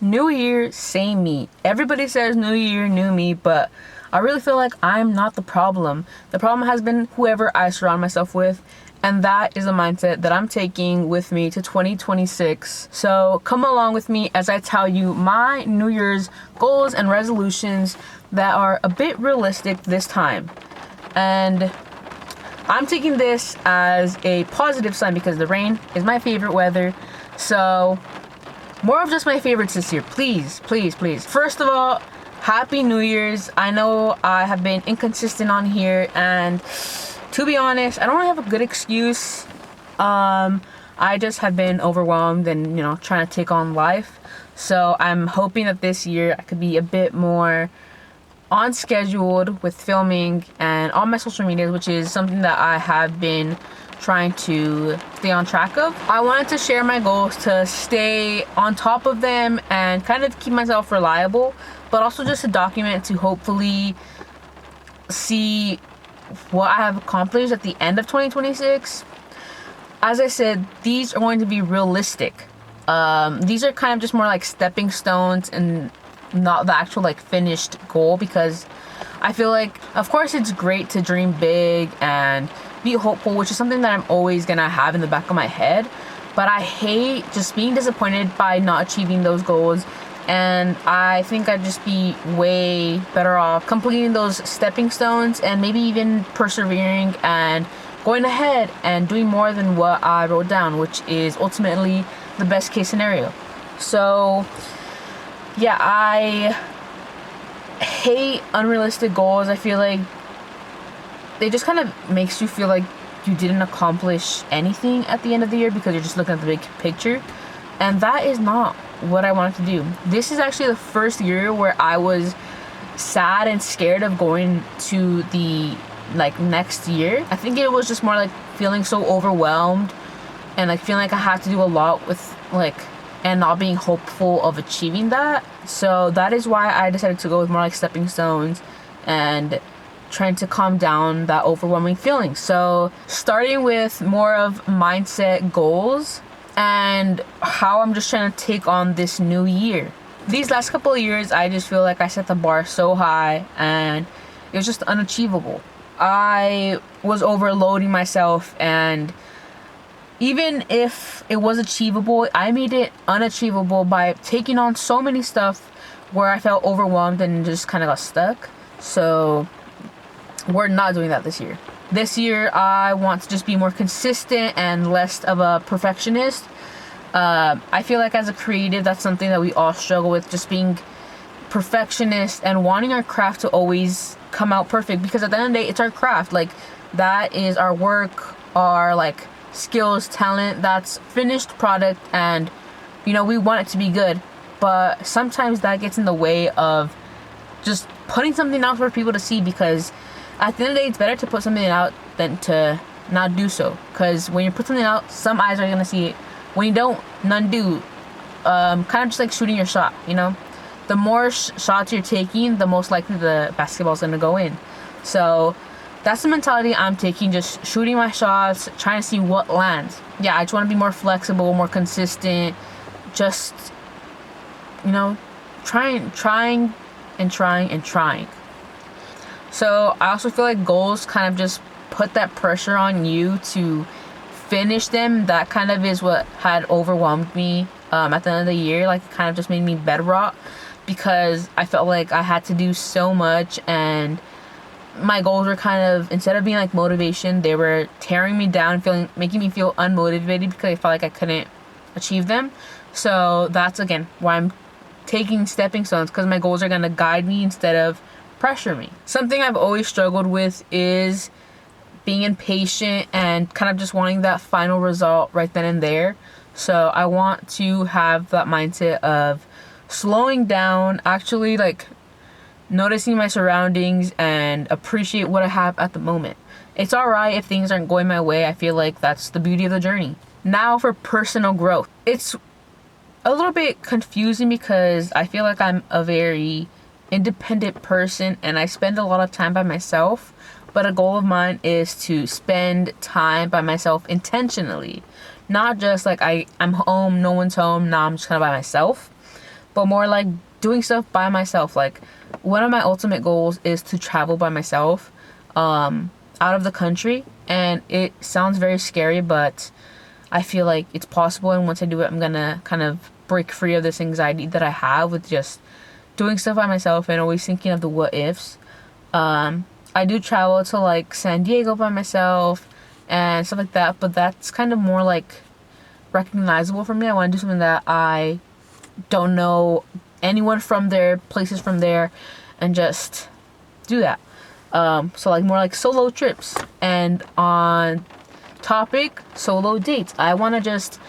New year, same me. Everybody says new year, new me, but I really feel like I'm not the problem. The problem has been whoever I surround myself with, and that is a mindset that I'm taking with me to 2026. So come along with me as I tell you my New Year's goals and resolutions that are a bit realistic this time. And I'm taking this as a positive sign because the rain is my favorite weather. So more of just my favorites this year. Please, please, please. First of all, Happy New Year's. I know I have been inconsistent on here, and to be honest, I don't really have a good excuse. I just have been overwhelmed and, trying to take on life. So I'm hoping that this year I could be a bit more on scheduled with filming and all my social medias, which is something that I have been trying to stay on track of. I wanted to share my goals to stay on top of them and kind of keep myself reliable, but also just to document, to hopefully see what I have accomplished at the end of 2026. As I said, these are going to be realistic. These are kind of just more like stepping stones and not the actual finished goal, because I feel like, of course, it's great to dream big and be hopeful, which is something that I'm always gonna have in the back of my head, but I hate just being disappointed by not achieving those goals. And I think I'd just be way better off completing those stepping stones and maybe even persevering and going ahead and doing more than what I wrote down, which is ultimately the best case scenario. So yeah, I hate unrealistic goals. I feel like they just kind of makes you feel like you didn't accomplish anything at the end of the year because you're just looking at the big picture. And that is not what I wanted to do. This is actually the first year where I was sad and scared of going to the next year. I think it was just more feeling so overwhelmed and feeling like I had to do a lot with and not being hopeful of achieving that. So that is why I decided to go with more stepping stones and trying to calm down that overwhelming feeling. So starting with more of mindset goals and how I'm just trying to take on this new year. These last couple of years, I just feel like I set the bar so high and it was just unachievable. I was overloading myself, and even if it was achievable, I made it unachievable by taking on so many stuff where I felt overwhelmed and just kind of got stuck. So we're not doing that this year. This year, I want to just be more consistent and less of a perfectionist. I feel like as a creative, that's something that we all struggle with, just being perfectionist and wanting our craft to always come out perfect, because at the end of the day, it's our craft. That is our work, our skills, talent, that's finished product, and we want it to be good. But sometimes that gets in the way of just putting something out for people to see, because at the end of the day, it's better to put something out than to not do so. Because when you put something out, some eyes are gonna see it. When you don't, none do. Kind of just like shooting your shot, the more shots you're taking, the most likely the basketball's gonna go in. So that's the mentality I'm taking, just shooting my shots, trying to see what lands. Yeah, I just want to be more flexible, more consistent, just, trying. So I also feel like goals kind of just put that pressure on you to finish them. That kind of is what had overwhelmed me at the end of the year. It kind of just made me bedrock, because I felt like I had to do so much, and my goals were kind of, instead of being motivation, they were tearing me down, making me feel unmotivated because I felt like I couldn't achieve them. So that's again why I'm taking stepping stones, because my goals are going to guide me instead of pressure me. Something I've always struggled with is being impatient and kind of just wanting that final result right then and there. So I want to have that mindset of slowing down, actually noticing my surroundings and appreciate what I have at the moment. It's alright if things aren't going my way. I feel like that's the beauty of the journey. Now for personal growth. It's a little bit confusing because I feel like I'm a very independent person and I spend a lot of time by myself, but a goal of mine is to spend time by myself intentionally. Not just I'm home, no one's home, now I'm just kind of by myself. but more like doing stuff by myself. Like, one of my ultimate goals is to travel by myself out of the country, and it sounds very scary, but I feel like it's possible, and once I do it, I'm gonna kind of break free of this anxiety that I have with just doing stuff by myself and always thinking of the what ifs. I do travel to like San Diego by myself and stuff like that, but that's kind of more like recognizable for me. I want to do something that I don't know anyone from there, places from there, and just do that. So like more like solo trips. And on topic, solo dates, I want to just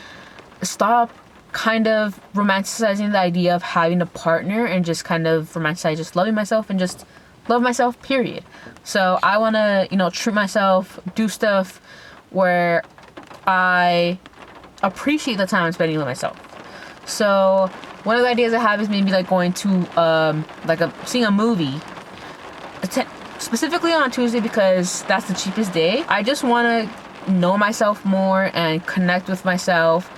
stop kind of romanticizing the idea of having a partner and just kind of romanticize just loving myself and just love myself, period. So I want to, treat myself, do stuff where I appreciate the time I'm spending with myself. So one of the ideas I have is maybe like going to seeing a movie, specifically on Tuesday because that's the cheapest day. I just want to know myself more and connect with myself.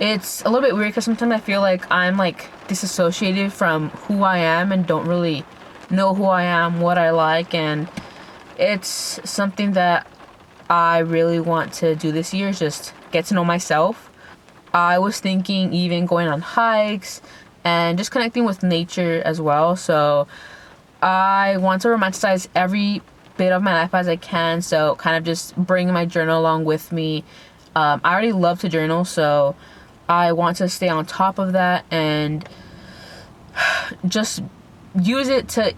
It's a little bit weird because sometimes I feel like I'm like disassociated from who I am and don't really know who I am, what I like, and it's something that I really want to do this year, is just get to know myself. I was thinking even going on hikes and just connecting with nature as well. So I want to romanticize every bit of my life as I can. So kind of just bring my journal along with me. I already love to journal, so I want to stay on top of that and just use it to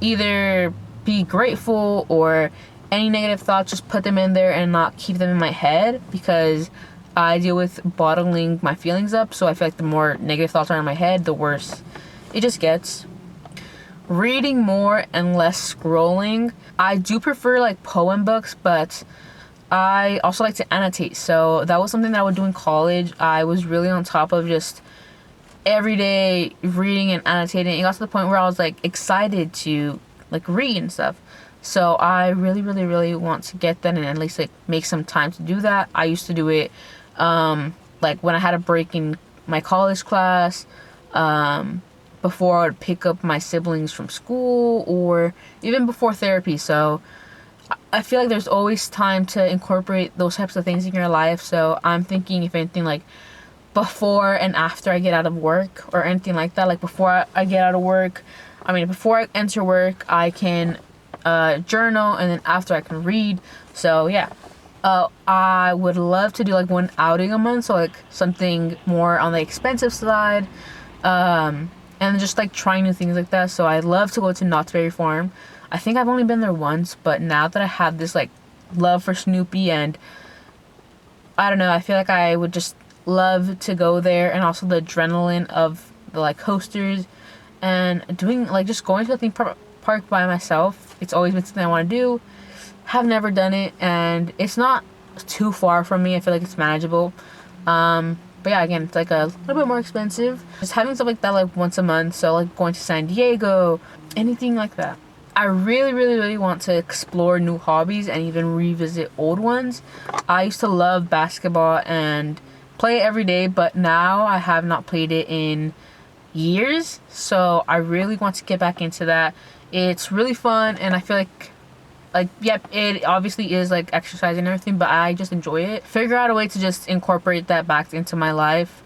either be grateful or any negative thoughts, just put them in there and not keep them in my head, because I deal with bottling my feelings up. So I feel like the more negative thoughts are in my head, the worse it just gets. Reading more and less scrolling. I do prefer like poem books, but I also like to annotate. So that was something that I would do in college. I was really on top of just every day reading and annotating. It got to the point where I was like excited to like read and stuff. So I really, really, really want to get that and at least like make some time to do that. I used to do it like when I had a break in my college class, before I would pick up my siblings from school, or even before therapy. So I feel like there's always time to incorporate those types of things in your life. So I'm thinking, if anything, like before and after I get out of work or anything like that. Like before I get out of work, before I enter work, I can journal, and then after I can read. So yeah. I would love to do like one outing a month, so like something more on the expensive side, and just like trying new things like that. So I'd love to go to Knott's Berry Farm. I think I've only been there once, but now that I have this like love for Snoopy, and I don't know, I feel like I would just love to go there, and also the adrenaline of the like coasters and doing like just going to the theme park by myself. It's always been something I want to do. Have never done it, and it's not too far from me. I feel like it's manageable. But yeah, again, it's like a little bit more expensive. Just having stuff like that like once a month. So like going to San Diego, anything like that. I really, really, really want to explore new hobbies and even revisit old ones. I used to love basketball and play it every day, but now I have not played it in years. So I really want to get back into that. It's really fun, and I feel like yep, it obviously is like exercise and everything, but I just enjoy it. Figure out a way to just incorporate that back into my life.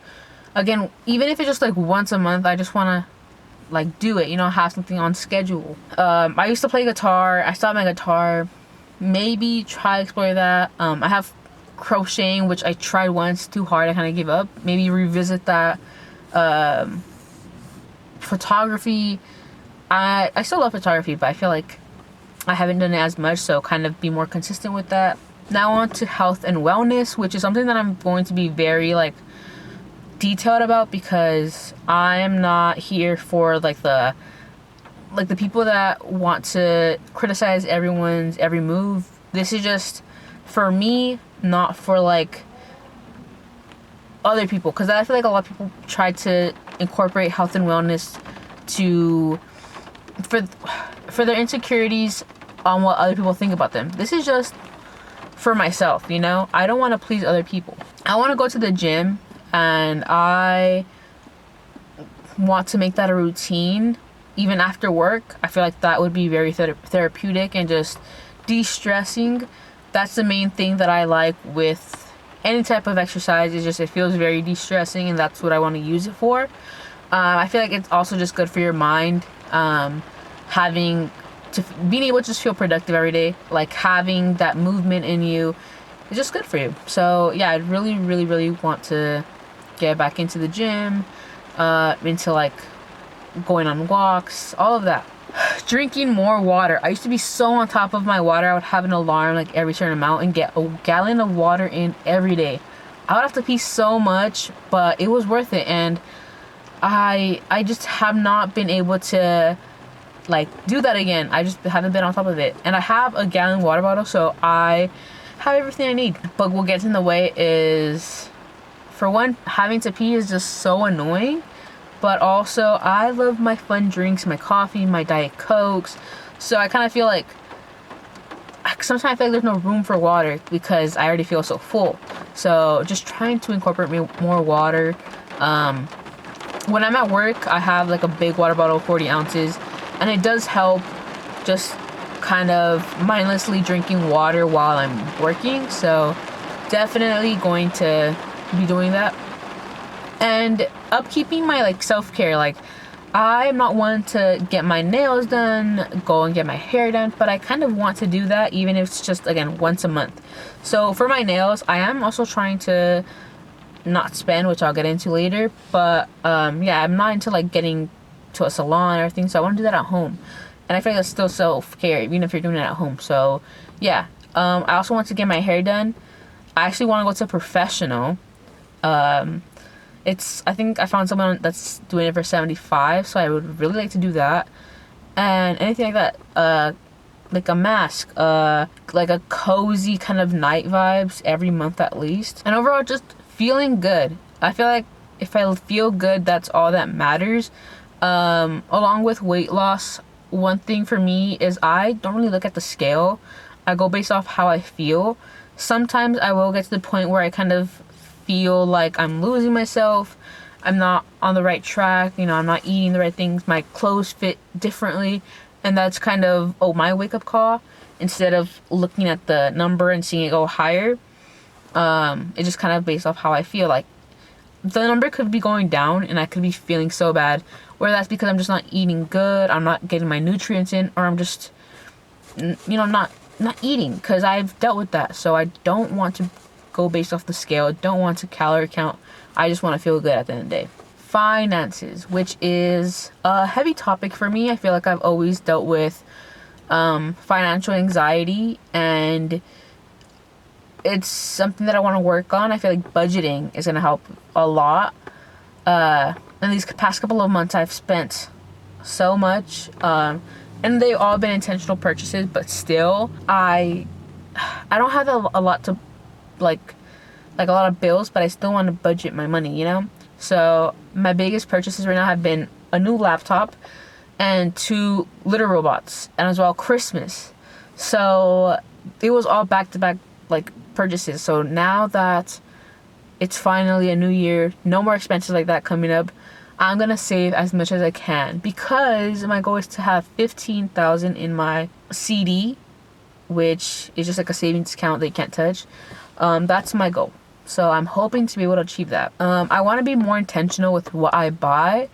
Again, even if it's just like once a month, I just want to like do it, have something on schedule. I used to play guitar. I stopped my guitar. Maybe try explore that. I have crocheting, which I tried once, too hard, I kind of gave up. Maybe revisit that. Photography. I still love photography, but I feel like I haven't done it as much, so kind of be more consistent with that. Now on to health and wellness, which is something that I'm going to be very like detailed about, because I am not here for like the people that want to criticize everyone's every move. This is just for me, not for like other people, because I feel like a lot of people try to incorporate health and wellness for their insecurities on what other people think about them. This is just for myself, I don't want to please other people. I want to go to the gym, and I want to make that a routine even after work. I feel like that would be very therapeutic and just de-stressing. That's the main thing that I like with any type of exercise, is just it feels very de-stressing, and that's what I want to use it for. I feel like it's also just good for your mind, being able to just feel productive every day, like having that movement in you is just good for you. So yeah, I really, really, really want to get back into the gym, into like going on walks, all of that. Drinking more water. I used to be so on top of my water. I would have an alarm like every certain amount and get a gallon of water in every day. I would have to pee so much, but it was worth it. And I just have not been able to like do that again. I just haven't been on top of it. And I have a gallon water bottle, so I have everything I need. But what gets in the way is, for one, having to pee is just so annoying. But also, I love my fun drinks, my coffee, my Diet Cokes. So I kind of feel like, sometimes I feel like there's no room for water because I already feel so full. So just trying to incorporate more water. When I'm at work, I have like a big water bottle, 40 ounces. And it does help just kind of mindlessly drinking water while I'm working. So definitely going to be doing that. And upkeeping my like self-care. Like, I'm not one to get my nails done, go and get my hair done, but I kind of want to do that, even if it's just, again, once a month. So for my nails, I am also trying to not spend, which I'll get into later. But yeah, I'm not into like getting to a salon or everything, so I want to do that at home. And I feel like that's still self-care, even if you're doing it at home. So yeah, I also want to get my hair done. I actually want to go to a professional. I think I found someone that's doing it for $75, so I would really like to do that. And anything like that, like a mask, like a cozy kind of night vibes every month at least. And overall, just feeling good. I feel like if I feel good, that's all that matters. Along with weight loss, one thing for me is I don't really look at the scale. I go based off how I feel. Sometimes I will get to the point where I kind of feel like I'm losing myself. I'm not on the right track. I'm not eating the right things. My clothes fit differently. And that's kind of, my wake-up call. Instead of looking at the number and seeing it go higher, it's just kind of based off how I feel. Like, the number could be going down and I could be feeling so bad. Whether that's because I'm just not eating good, I'm not getting my nutrients in, or I'm just, not eating, because I've dealt with that. So I don't want to go based off the scale. Don't want to calorie count. I just want to feel good at the end of the day. Finances, which is a heavy topic for me. I feel like I've always dealt with financial anxiety, and it's something that I want to work on. I feel like budgeting is going to help a lot. In these past couple of months, I've spent so much, and they've all been intentional purchases, but still, I don't have a lot to like a lot of bills, but I still want to budget my money, So my biggest purchases right now have been a new laptop and 2 litter robots, and as well Christmas. So it was all back-to-back like purchases. So now that it's finally a new year, no more expenses like that coming up, I'm gonna save as much as I can, because my goal is to have $15,000 in my CD, which is just like a savings account that you can't touch. That's my goal. So I'm hoping to be able to achieve that. I want to be more intentional with what I buy.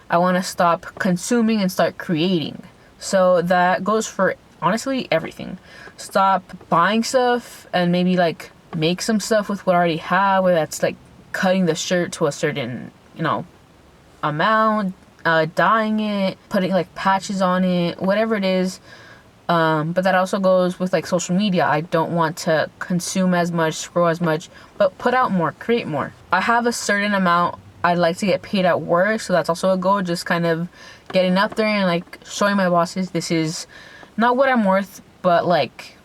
I want to stop consuming and start creating. So that goes for honestly everything. Stop buying stuff and maybe like make some stuff with what I already have, whether that's like cutting the shirt to a certain, amount, dyeing it, putting like patches on it, whatever it is. But that also goes with like social media. I don't want to consume as much, scroll as much, but put out more, create more. I have a certain amount I'd like to get paid at work, so that's also a goal. Just kind of getting up there and like showing my bosses this is not what I'm worth, but like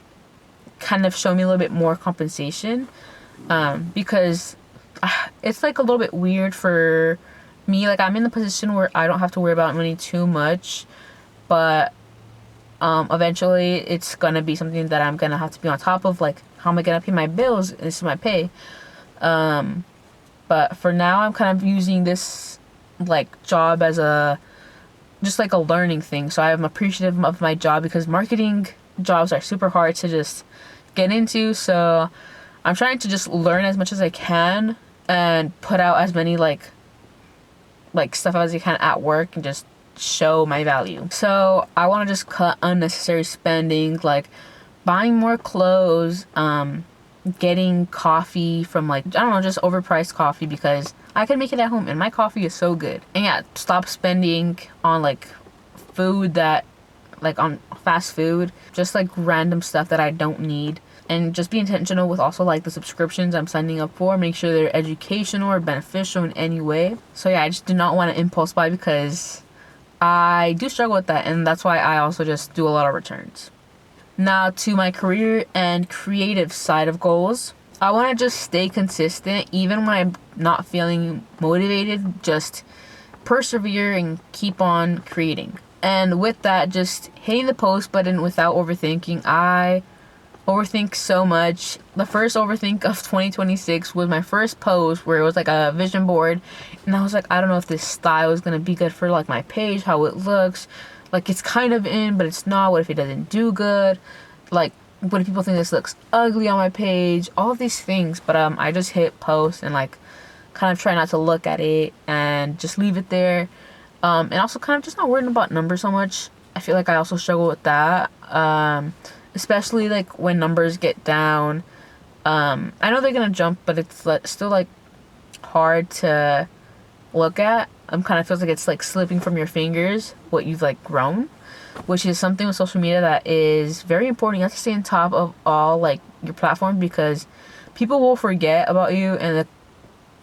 kind of show me a little bit more compensation. Because it's like a little bit weird for me. Like, I'm in the position where I don't have to worry about money too much, but eventually it's gonna be something that I'm gonna have to be on top of. Like, how am I gonna pay my bills? This is my pay. But for now, I'm kind of using this like job as a just like a learning thing. So I'm appreciative of my job because marketing jobs are super hard to just get into. So I'm trying to just learn as much as I can and put out as many like stuff as I can at work and just show my value. So I want to just cut unnecessary spending, like buying more clothes, getting coffee from like, I don't know, just overpriced coffee because I can make it at home and my coffee is so good. And yeah, stop spending on like food that, like on fast food, just like random stuff that I don't need. And just be intentional with also like the subscriptions I'm signing up for. Make sure they're educational or beneficial in any way. So yeah, I just do not want to impulse buy because I do struggle with that. And that's why I also just do a lot of returns. Now to my career and creative side of goals. I want to just stay consistent even when I'm not feeling motivated. Just persevere and keep on creating. And with that, just hitting the post button without overthinking. I overthink so much. The first overthink of 2026 was my first post where it was like a vision board, and I was like, I don't know if this style is gonna be good for like my page, how it looks. Like it's kind of in, but it's not. What if it doesn't do good? Like, what if people think this looks ugly on my page? All of these things. But I just hit post and like kind of try not to look at it and just leave it there. And also kind of just not worrying about numbers so much. I feel like I also struggle with that. Especially like when numbers get down. I know they're gonna jump, but it's still like hard to look at. Kind of feels like it's like slipping from your fingers what you've like grown, which is something with social media that is very important. You have to stay on top of all like your platforms because people will forget about you, and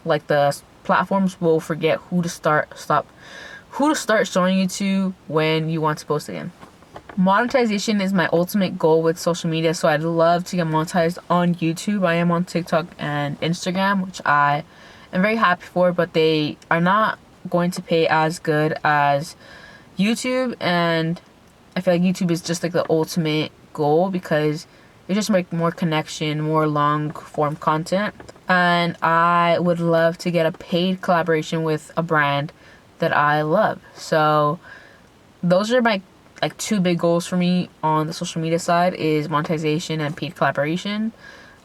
the platforms will forget who to start showing you to when you want to post again. Monetization is my ultimate goal with social media, so I'd love to get monetized on YouTube. I am on TikTok and Instagram, which I am very happy for, but they are not going to pay as good as YouTube, and I feel like YouTube is just like the ultimate goal because it just makes more connection, more long form content. And I would love to get a paid collaboration with a brand that I love. So those are my like two big goals for me on the social media side is monetization and paid collaboration.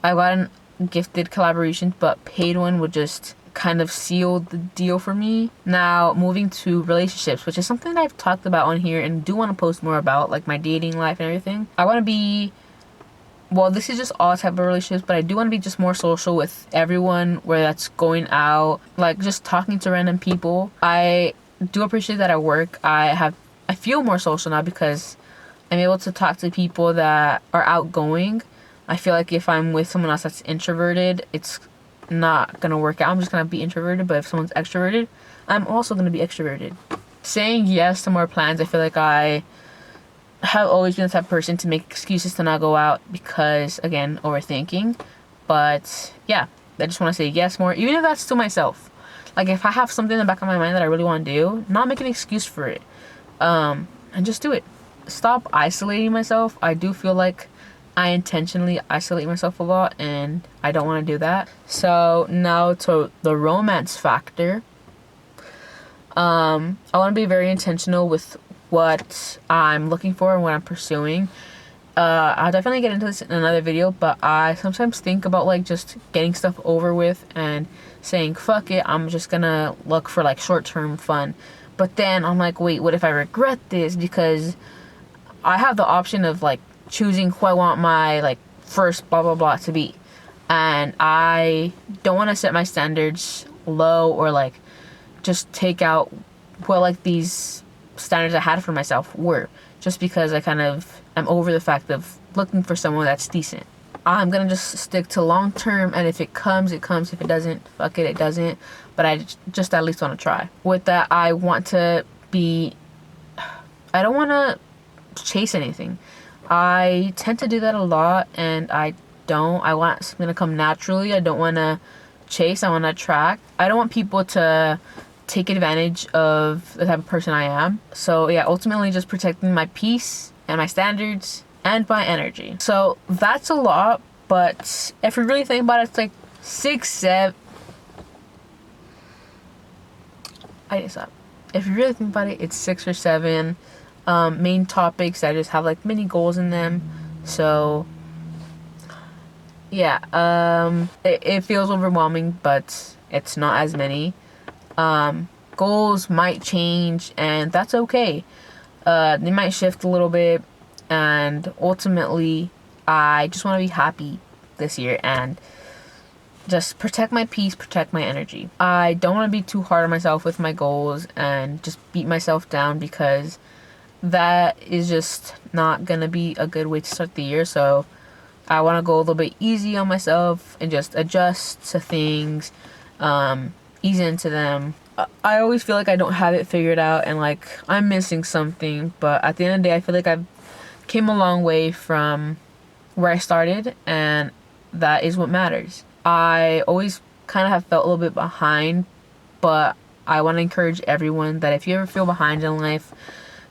I got a gifted collaboration, but paid one would just kind of seal the deal for me. Now moving to relationships, which is something that I've talked about on here and do want to post more about, like my dating life and everything. I want to be, well, this is just all type of relationships, but I do want to be just more social with everyone, where that's going out, like just talking to random people. I do appreciate that at work I feel more social now because I'm able to talk to people that are outgoing. I feel like if I'm with someone else that's introverted, it's not gonna work out. I'm just gonna be introverted, but if someone's extroverted, I'm also gonna be extroverted. Saying yes to more plans, I feel like I have always been the type of person to make excuses to not go out because, again, overthinking. But yeah, I just want to say yes more, even if that's to myself. Like if I have something in the back of my mind that I really want to do, not make an excuse for it. And just do it. Stop isolating myself. I do feel like I intentionally isolate myself a lot, and I don't want to do that. So now to the romance factor. I want to be very intentional with what I'm looking for and what I'm pursuing. I'll definitely get into this in another video, but I sometimes think about like just getting stuff over with and saying fuck it, I'm just gonna look for like short-term fun. But then I'm like, wait, what if I regret this? Because I have the option of like choosing who I want my like first blah blah blah to be, and I don't want to set my standards low or like just take out what like these standards I had for myself were, just because I kind of am over the fact of looking for someone that's decent. I'm gonna just stick to long term, and if it comes, it comes. If it doesn't, fuck it, it doesn't. But I just at least want to try. With that, I don't want to chase anything. I tend to do that a lot, and I want something to come naturally. I don't want to chase, I want to attract. I don't want people to take advantage of the type of person I am. So yeah, ultimately just protecting my peace and my standards and my energy. So that's a lot, but if you really think about it, it's like 6, 7. I just stop. If you really think about it, it's 6 or 7 main topics that just have like mini goals in them. So yeah, it feels overwhelming, but it's not as many. Goals might change, and that's okay. They might shift a little bit, and ultimately, I just want to be happy this year and just protect my peace, protect my energy. I don't want to be too hard on myself with my goals and just beat myself down, because that is just not gonna be a good way to start the year. So I want to go a little bit easy on myself and just adjust to things, ease into them. I always feel like I don't have it figured out and like I'm missing something, but at the end of the day, I feel like I've came a long way from where I started, and that is what matters. I always kind of have felt a little bit behind, but I want to encourage everyone that if you ever feel behind in life,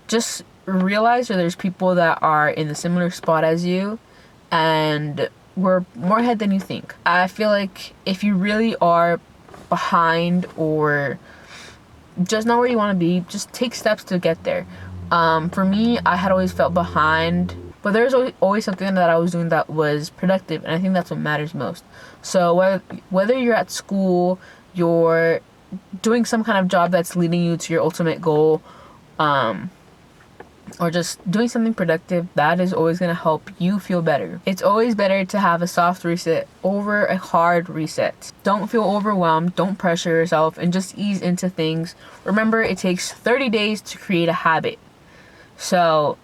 just realize that there's people that are in the similar spot as you, and we're more ahead than you think. I feel like if you really are behind or just not where you want to be, just take steps to get there. For me, I had always felt behind, but there's always something that I was doing that was productive, and I think that's what matters most. So whether you're at school, you're doing some kind of job that's leading you to your ultimate goal, or just doing something productive, that is always going to help you feel better. It's always better to have a soft reset over a hard reset. Don't feel overwhelmed, don't pressure yourself, and just ease into things. Remember, it takes 30 days to create a habit. So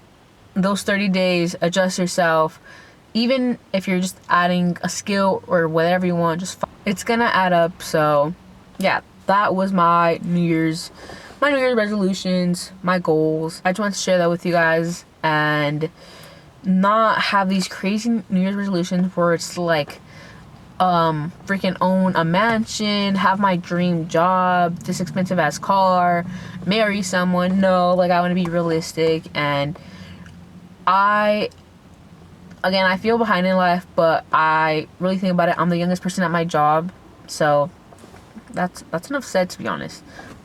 those 30 days, adjust yourself. Even if you're just adding a skill or whatever you want, it's gonna add up. So yeah, that was my New Year's resolutions, my goals. I just wanted to share that with you guys and not have these crazy New Year's resolutions where it's like freaking own a mansion, have my dream job, this expensive ass car, marry someone. No, like I want to be realistic, and I feel behind in life, but I really think about it. I'm the youngest person at my job, so that's enough said, to be honest.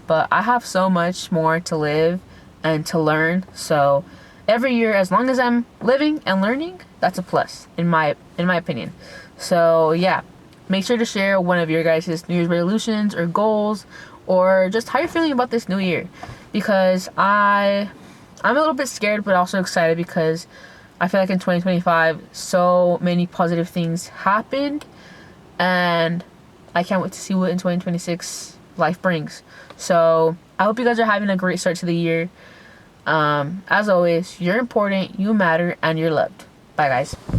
But I have so much more to live and to learn. So every year, as long as I'm living and learning, that's a plus in my opinion. So yeah, make sure to share one of your guys' New Year's resolutions or goals, or just how you're feeling about this new year, because I'm a little bit scared but also excited, because I feel like in 2025 so many positive things happened, and I can't wait to see what in 2026 life brings. So I hope you guys are having a great start to the year. As always, you're important, you matter, and you're loved. Bye guys.